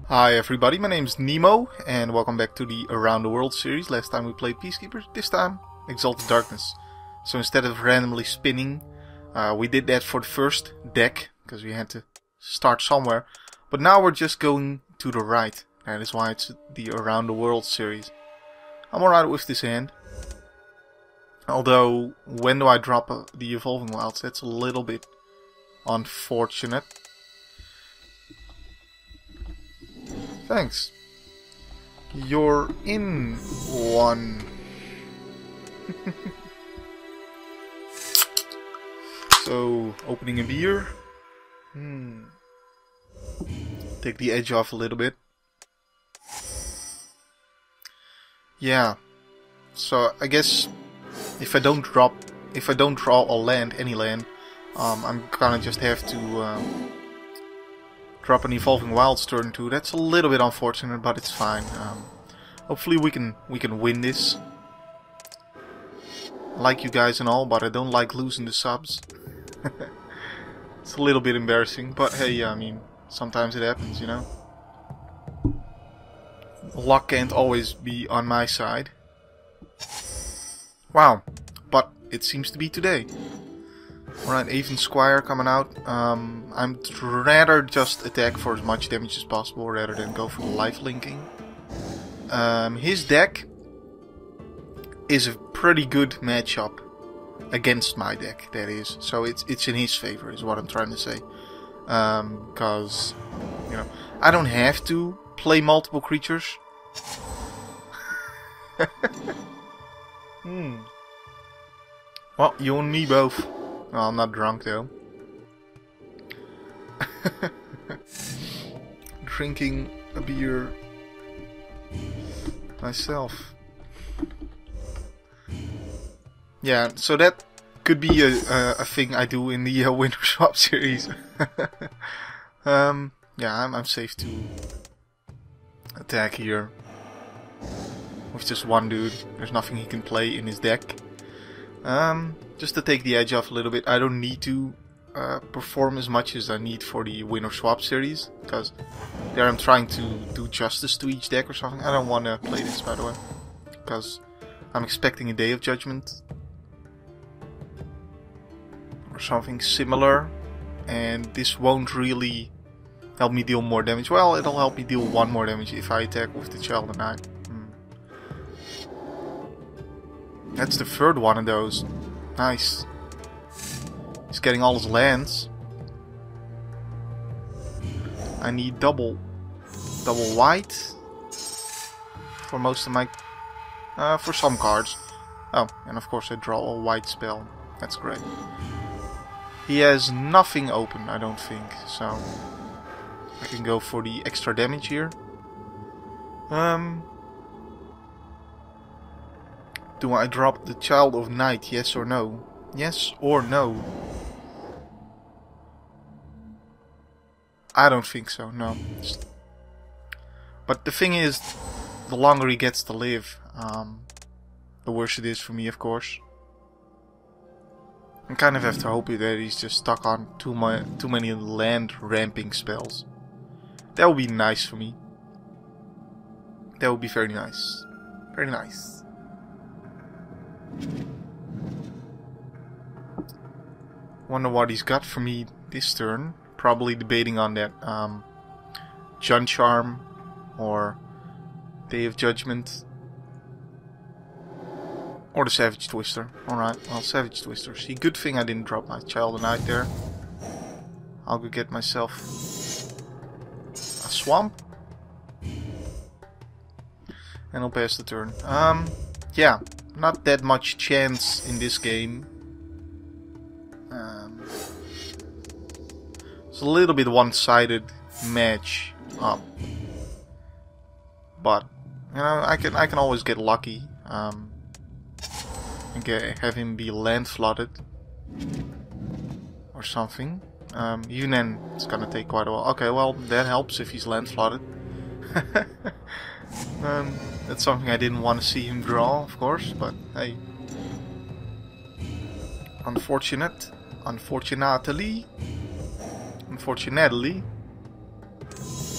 Hi everybody, my name's Nemo, and welcome back to the Around the World series. Last time we played Peacekeepers, this time Exalted Darkness. So instead of randomly spinning, we did that for the first deck, because we had to start somewhere. But now we're just going to the right. That is why it's the Around the World series. I'm alright with this hand. Although, when do I drop the Evolving Wilds? That's a little bit unfortunate. Thanks. You're in one. So, opening a beer. Take the edge off a little bit. Yeah. So, I guess if I don't draw a land, any land, I'm gonna just have to drop an Evolving Wilds turn 2. That's a little bit unfortunate, but it's fine. Hopefully we can win this. I like you guys and all, but I don't like losing the subs. It's a little bit embarrassing, but hey, I mean, sometimes it happens, you know. Luck can't always be on my side. Wow, but it seems to be today. Alright, Avon Squire coming out. I'd rather just attack for as much damage as possible rather than go for the life linking. His deck is a pretty good matchup against my deck, that is. So it's in his favor, is what I'm trying to say. Because, you know, I don't have to play multiple creatures. Well, you and me both. Well, I'm not drunk though. Drinking a beer myself. Yeah, so that could be a thing I do in the Winter Swap series. Yeah, I'm safe to attack here with just one dude. There's nothing he can play in his deck. Just to take the edge off a little bit, I don't need to perform as much as I need for the Win or Swap series, because there I'm trying to do justice to each deck or something. I don't want to play this, by the way, because I'm expecting a Day of Judgment or something similar, and this won't really help me deal more damage. Well, it'll help me deal 1 more damage if I attack with the Child of Night. That's the third one of those. Nice. He's getting all his lands. I need double white for most of my for some cards. Oh, and of course I draw a white spell. That's great. He has nothing open, I don't think, so I can go for the extra damage here. Do I drop the Child of Night, yes or no? Yes or no? I don't think so, no. But the thing is, the longer he gets to live, the worse it is for me, of course. I kind of have to hope that he's just stuck on too many land ramping spells. That would be nice for me. That would be very nice. Very nice. Wonder what he's got for me this turn. Probably debating on that Jun Charm or Day of Judgment or the Savage Twister. Alright, well, Savage Twister. See, good thing I didn't drop my Child of Night there. I'll go get myself a swamp and I'll pass the turn. Yeah, not that much chance in this game. It's a little bit one-sided match up, but you know, I can always get lucky. And have him be land flooded or something. Even then, it's gonna take quite a while. Okay, well, that helps if he's land flooded. That's something I didn't want to see him draw, of course, but hey. Unfortunately.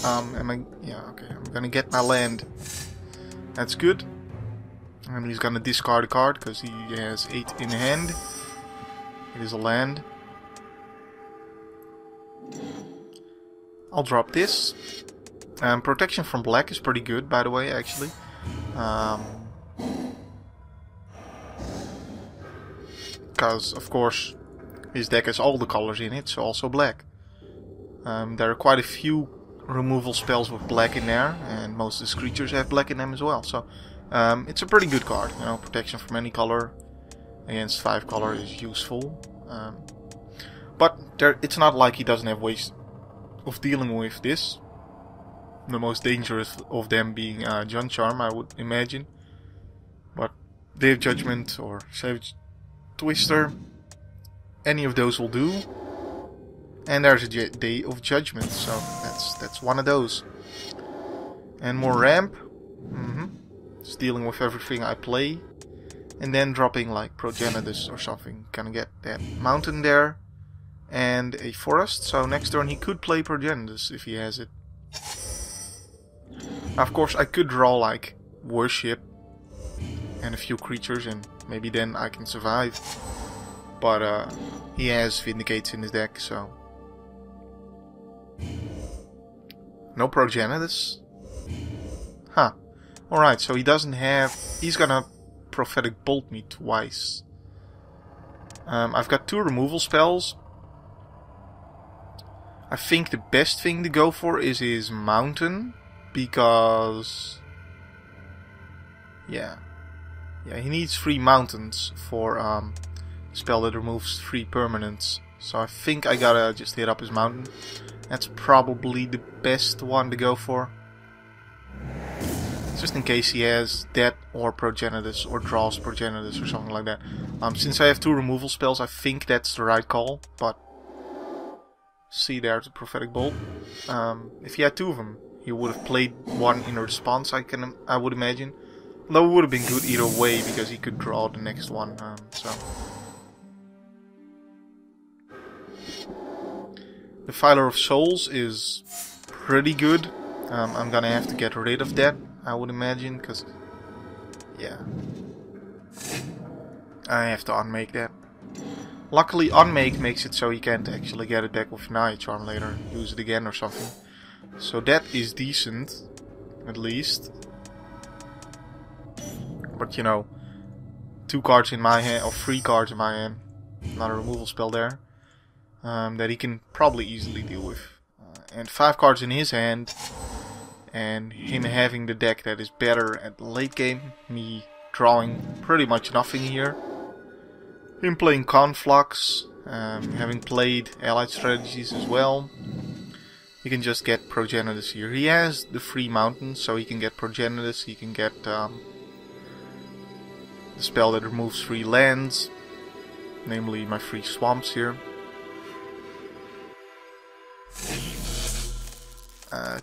Am I? Yeah, okay. I'm gonna get my land. That's good. And he's gonna discard a card because he has 8 in hand. It is a land. I'll drop this. Protection from black is pretty good, by the way, actually. Because, of course, his deck has all the colors in it, so also black. There are quite a few removal spells with black in there, and most of his creatures have black in them as well. So, it's a pretty good card. You know, protection from any color against 5 color is useful. But it's not like he doesn't have ways of dealing with this. The most dangerous of them being Jund Charm, I would imagine. But Day of Judgment or Savage Twister, any of those will do. And there's a Day of Judgment, so that's one of those. And more ramp. Just dealing with everything I play. And then dropping like Progenitus or something. Gonna get that mountain there. And a forest, so next turn he could play Progenitus if he has it. Now, of course, I could draw like Worship and a few creatures, and maybe then I can survive. But he has Vindicates in his deck, so no Progenitus. Huh. Alright, so he doesn't have. He's gonna Prophetic Bolt me twice. I've got 2 removal spells. I think the best thing to go for is his mountain, because yeah, he needs 3 mountains for a spell that removes 3 permanents. So I think I gotta just hit up his mountain. That's probably the best one to go for, just in case he has that or Progenitus or draws Progenitus or something like that. Since I have 2 removal spells, I think that's the right call, but see, there's a Prophetic Bolt. If he had 2 of them, he would have played one in response, I would imagine. Though it would have been good either way, because he could draw the next one. The Filer of Souls is pretty good. I'm gonna have to get rid of that, I would imagine, because yeah, I have to unmake that. Luckily, Unmake makes it so you can't actually get it back with Naya Charm later and use it again or something. So that is decent, at least. But you know, 2 cards in my hand, or 3 cards in my hand, not a removal spell there, that he can probably easily deal with. And 5 cards in his hand, and him having the deck that is better at the late game, me drawing pretty much nothing here. Him playing Conflux, having played Allied Strategies as well. He can just get Progenitus here. He has the 3 mountains, so he can get Progenitus, he can get the spell that removes 3 lands, namely my 3 swamps here.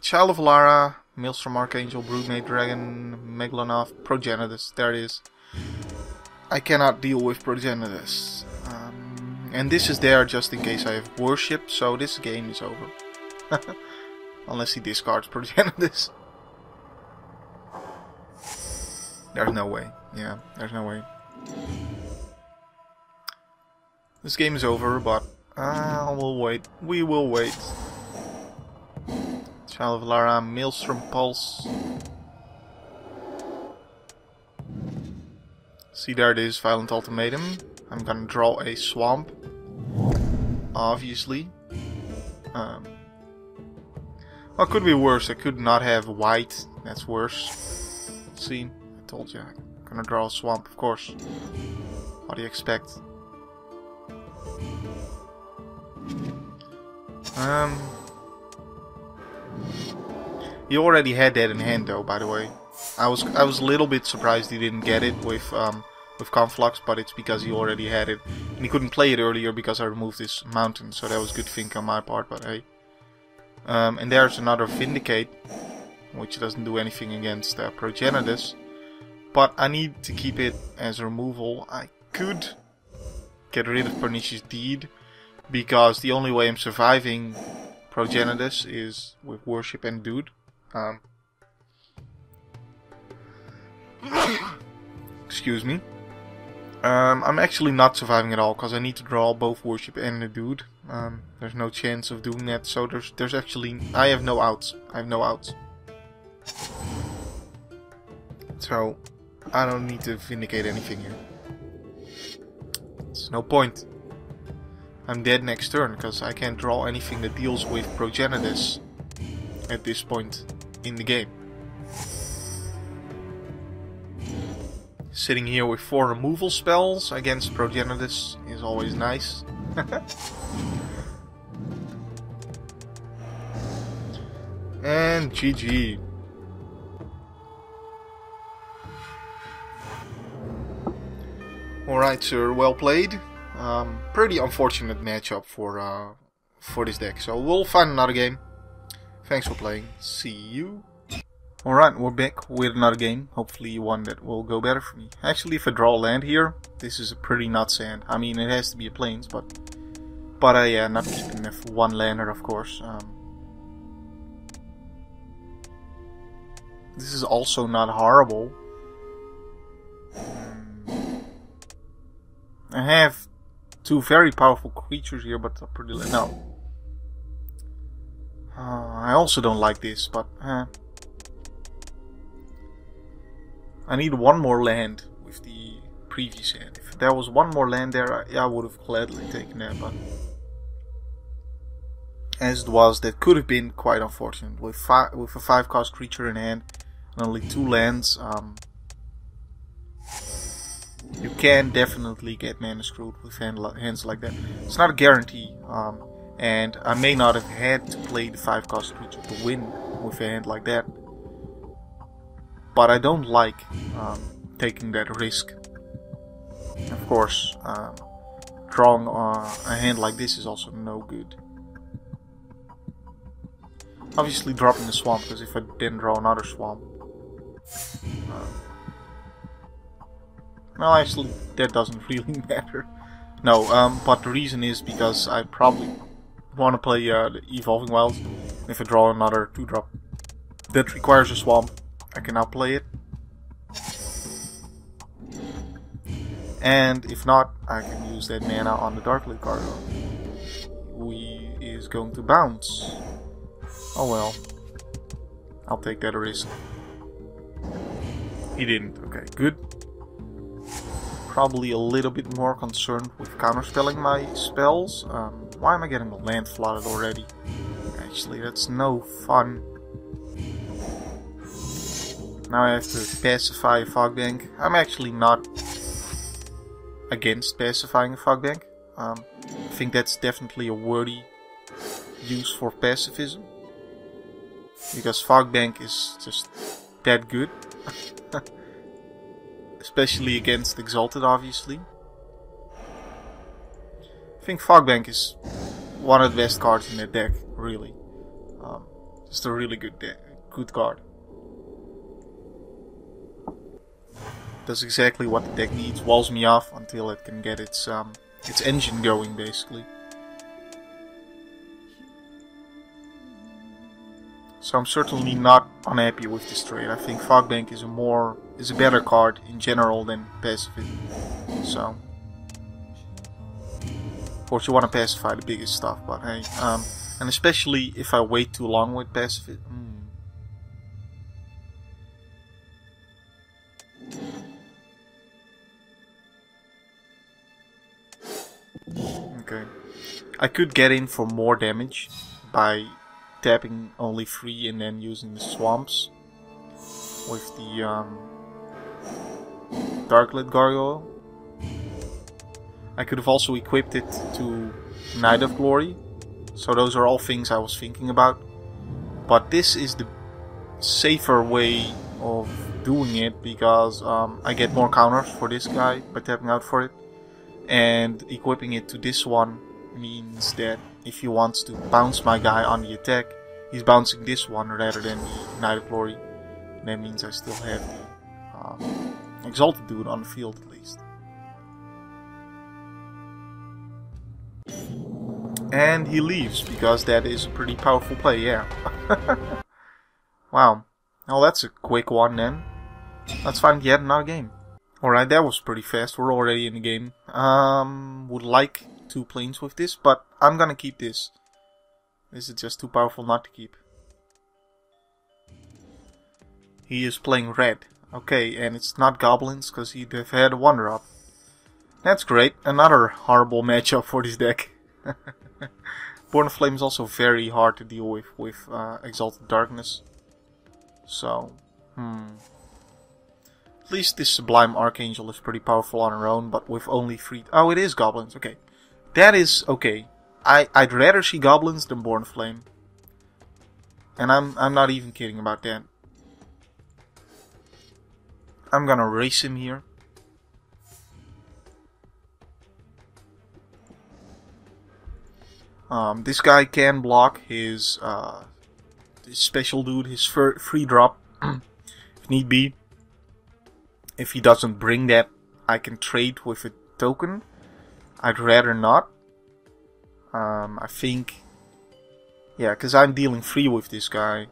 Child of Alara, Maelstrom Archangel, Broodmate Dragon, Megalanoth, Progenitus, there it is. I cannot deal with Progenitus. And this is there just in case I have Worship, so this game is over. Unless he discards Progenitus. There's no way. Yeah, there's no way. This game is over, but we'll wait. We will wait. Child of Alara, Maelstrom Pulse. See, there it is, Violent Ultimatum. I'm gonna draw a swamp, obviously. Well, it could be worse. I could not have white. That's worse. See, I told you. I'm gonna draw a swamp, of course. What do you expect? He already had that in hand, though. By the way, I was a little bit surprised he didn't get it with Conflux, but it's because he already had it, and he couldn't play it earlier because I removed this mountain. So that was good think on my part. But hey, and there's another Vindicate, which doesn't do anything against Progenitus, but I need to keep it as removal. I could get rid of Pernicious Deed, because the only way I'm surviving Progenitus is with Worship and Dude. Excuse me. I'm actually not surviving at all because I need to draw both Worship and the Dude. There's no chance of doing that, so there's actually... I have no outs. I have no outs. So, I don't need to vindicate anything here. There's no point. I'm dead next turn because I can't draw anything that deals with Progenitus at this point in the game. Sitting here with 4 removal spells against Progenitus is always nice. And GG. Alright, sir, well played. Pretty unfortunate matchup for this deck, so we'll find another game. Thanks for playing. See you. Alright, we're back with another game. Hopefully one that will go better for me. Actually, if I draw a land here, this is a pretty nuts hand. I mean, it has to be a plains, but yeah, not keeping the one lander, of course. This is also not horrible. I have 2 very powerful creatures here, but pretty no. I also don't like this, but I need one more land with the previous hand. If there was one more land there, I would have gladly taken that, but as it was, that could have been quite unfortunate. With a 5-cost creature in hand and only 2 lands, you can definitely get mana screwed with hands like that. It's not a guarantee, and I may not have had to play the 5-cost creature to win with a hand like that. But I don't like taking that risk. Of course, drawing a hand like this is also no good. Obviously dropping the swamp, because if I didn't draw another swamp... well, actually, that doesn't really matter. No, but the reason is because I probably want to play the Evolving Wilds. If I draw another 2-drop that requires a swamp, I can now play it. And if not, I can use that mana on the Darklit Gargoyle, who is going to bounce. Oh well. I'll take that risk. He didn't. Okay, good. Probably a little bit more concerned with counterspelling my spells. Why am I getting the land flooded already? Actually, that's no fun. Now I have to pacify a fog bank. I'm actually not against pacifying a fog bank. I think that's definitely a worthy use for pacifism. Because fog bank is just that good. Especially against Exalted, obviously. I think fog bank is one of the best cards in the deck, really. Just a really good card. Does exactly what the deck needs, walls me off until it can get its engine going, basically. So I'm certainly not unhappy with this trade. I think Fogbank is a better card in general than Pacifism. So, of course, you want to pacify the biggest stuff, but hey, and especially if I wait too long with Pacifism. Okay, I could get in for more damage by tapping only 3 and then using the swamps with the Darklit Gargoyle. I could have also equipped it to Night of Glory. So those are all things I was thinking about. But this is the safer way of doing it because I get more counters for this guy by tapping out for it. And equipping it to this one means that if he wants to bounce my guy on the attack, he's bouncing this one rather than the Night of Glory. And that means I still have the Exalted Dude on the field at least. And he leaves, because that is a pretty powerful play, yeah. Wow. Well, that's a quick one then. Let's find yet another game. Alright, that was pretty fast. We're already in the game. Would like 2 planes with this, but I'm gonna keep this. This is just too powerful not to keep. He is playing red. Okay, and it's not goblins, because he'd have had a 1-drop. That's great. Another horrible matchup for this deck. Born of Flame is also very hard to deal with Exalted Darkness. So, At least this Sublime Archangel is pretty powerful on her own, but with only 3... Oh, it is goblins, okay. That is okay. I'd rather see goblins than Born of Flame. And I'm not even kidding about that. I'm gonna race him here. This guy can block his special dude, his free drop, if need be. If he doesn't bring that, I can trade with a token. I'd rather not. I think... Yeah, because I'm dealing free with this guy.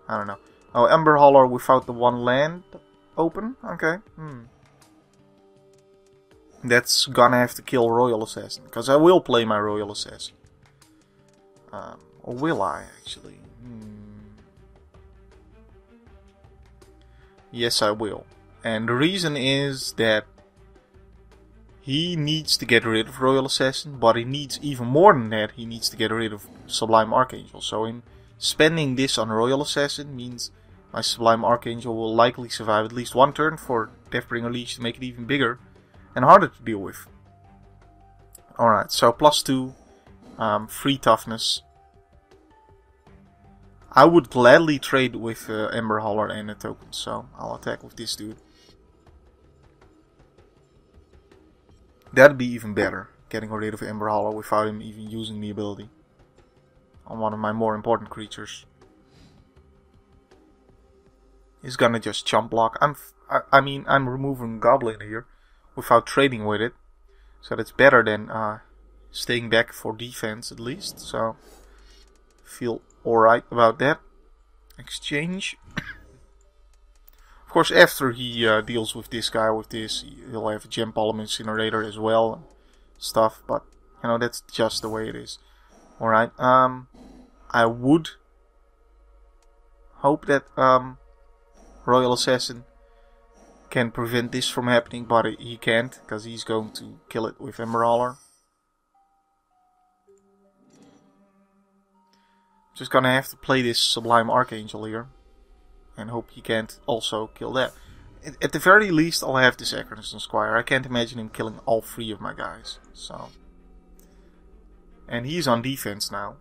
I don't know. Oh, Ember Holler without the 1 land open? Okay. That's gonna have to kill Royal Assassin. Because I will play my Royal Assassin. Or will I, actually? Yes, I will. And the reason is that he needs to get rid of Royal Assassin, but he needs even more than that, he needs to get rid of Sublime Archangel. So in spending this on Royal Assassin means my Sublime Archangel will likely survive at least 1 turn for Deathbringer Leech to make it even bigger and harder to deal with. Alright, so +2, free toughness. I would gladly trade with Ember Holler and a token, so I'll attack with this dude. That'd be even better, getting rid of Ember Holler without him even using the ability on one of my more important creatures. He's gonna just chump block. I mean, I'm removing Goblin here without trading with it, so that's better than staying back for defense at least. So feel alright about that. Exchange. Of course, after he deals with this guy with this, he'll have a Gem Palm Incinerator as well, and stuff. But you know, that's just the way it is. All right. I would hope that Royal Assassin can prevent this from happening, but he can't, because he's going to kill it with Ember Holler. Just gonna have to play this Sublime Archangel here. And hope he can't also kill that. At the very least, I'll have this Acronis Squire. I can't imagine him killing all 3 of my guys. So, and he's on defense now.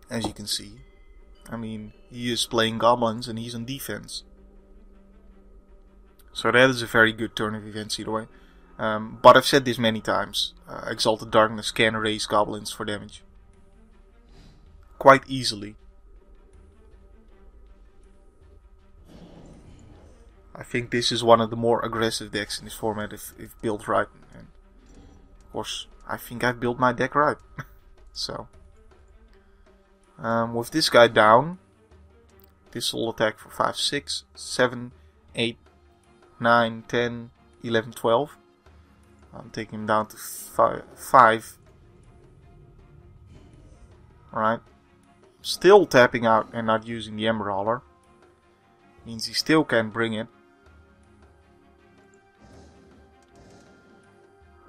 As you can see. I mean, he is playing goblins and he's on defense. So that is a very good turn of events either way. But I've said this many times. Exalted Darkness can raise goblins for damage. Quite easily. I think this is one of the more aggressive decks in this format if built right. And of course, I think I've built my deck right. So, with this guy down, this will attack for 5, 6, 7, 8, 9, 10, 11, 12. I'm taking him down to 5. Alright. Still tapping out and not using the Ember Holler. Means he still can bring it.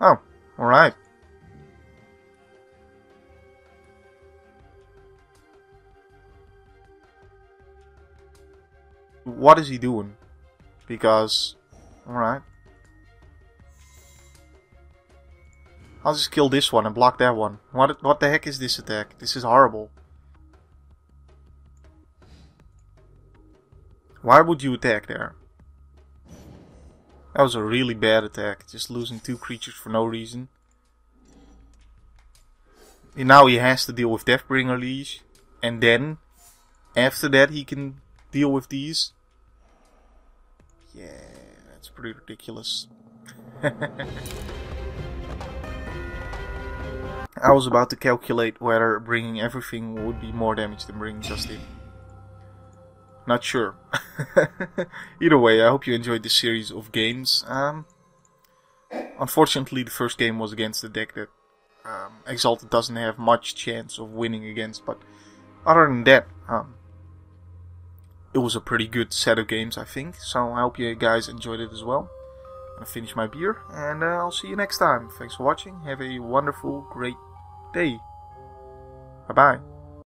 Oh, alright. What is he doing? Because, alright. I'll just kill this one and block that one. What the heck is this attack? This is horrible. Why would you attack there? That was a really bad attack. Just losing 2 creatures for no reason. And now he has to deal with Deathbringer Leash. And then, after that, he can deal with these. Yeah, that's pretty ridiculous. I was about to calculate whether bringing everything would be more damage than bringing just it. Not sure. Either way, I hope you enjoyed this series of games. Unfortunately, the first game was against a deck that Exalted doesn't have much chance of winning against, but other than that, it was a pretty good set of games, I think. So I hope you guys enjoyed it as well. I'm gonna finish my beer, and I'll see you next time. Thanks for watching. Have a wonderful, great day. Bye bye.